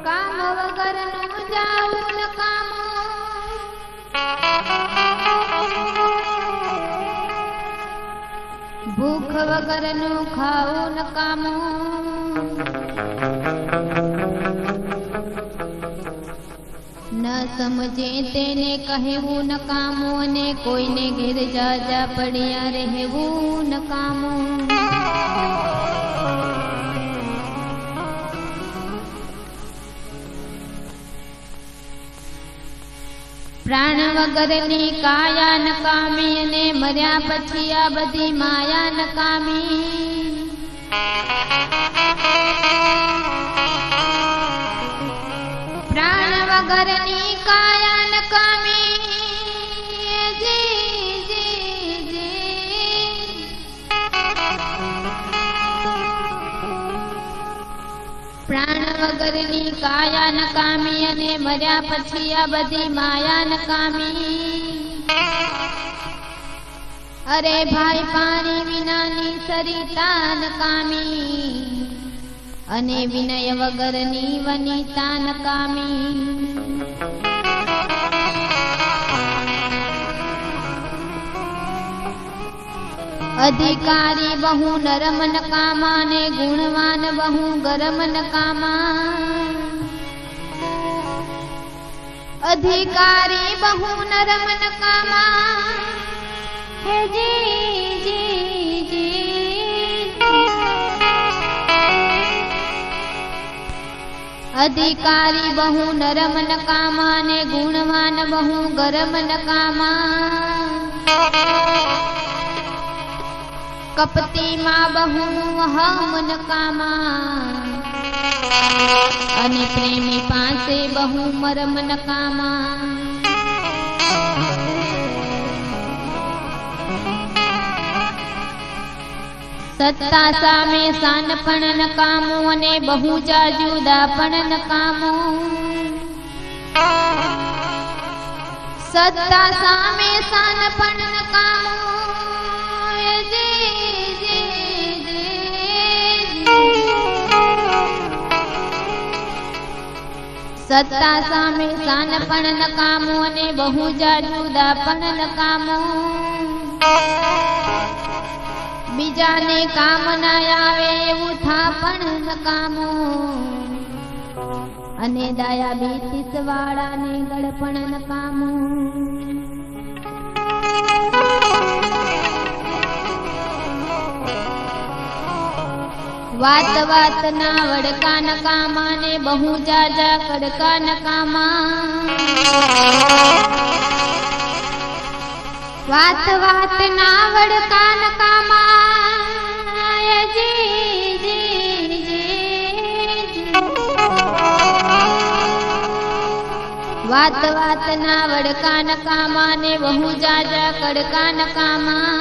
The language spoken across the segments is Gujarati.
કામ વગરનું જાવું નકામું, ભૂખ વગરનું ખાવું નકામું, ન સમજે તેને કહેવું નકામું, અને કોઈને ઘેર જાજા પડ્યા રહેવું નકામું. પ્રાણ વગરની કાયા નકામી, અને મર્યા પછી આ બધી માયા નકામી. પ્રાણ વગરની કાયા નકામી, જી જી જી. પ્રાણ વગરની કાયા નકામી, અને મર્યા પછી આ બધી માયા નકામી. અરે ભાઈ પાણી વિનાની સરિતા નકામી, અને વિનય વગરની વનિતા નકામી. અધિકારી બહુ નરમ નકામા, ને ગુણવાન બહુ ગરમ નકામા. અધિકારી બહુ નરમ નકામા, હે જી જી જી. અધિકારી બહુ નરમ નકામા, ને ગુણવાન બહુ ગરમ નકામા. કપટીમાં બહુ હમ નકામા, અને પ્રેમી પાસે બહુ મરમ નકામા. સત્તા સામે સાન પણ નકામું, અને બહુ જાજુદા પણ નકામું. સત્તા સામે સાન પણ નકામું, જી જી જી. સત્તા સામે સાન પણ નકામું, અને બહુ જાજુદા પણ નકામું. બીજાને કામ ના આવે એવું થા પણ નકામું, અને ડાયાબિટીસ વાળાને ગળપણ નકામું. વાત વાત ના વડકા નકામા, ને બહુ જાજા કડકા નકામા. વાત વાત ના વડકા નકામા, જી જી જી. વાત વાત ના વડકા નકામા, ને બહુ જાજા કડકા નકામા.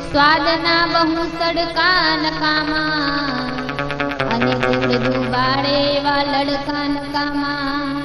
સ્વાદના બહુ સડકા નકામા, અને ગુડ દુબાડે એવા લડકા નકામા.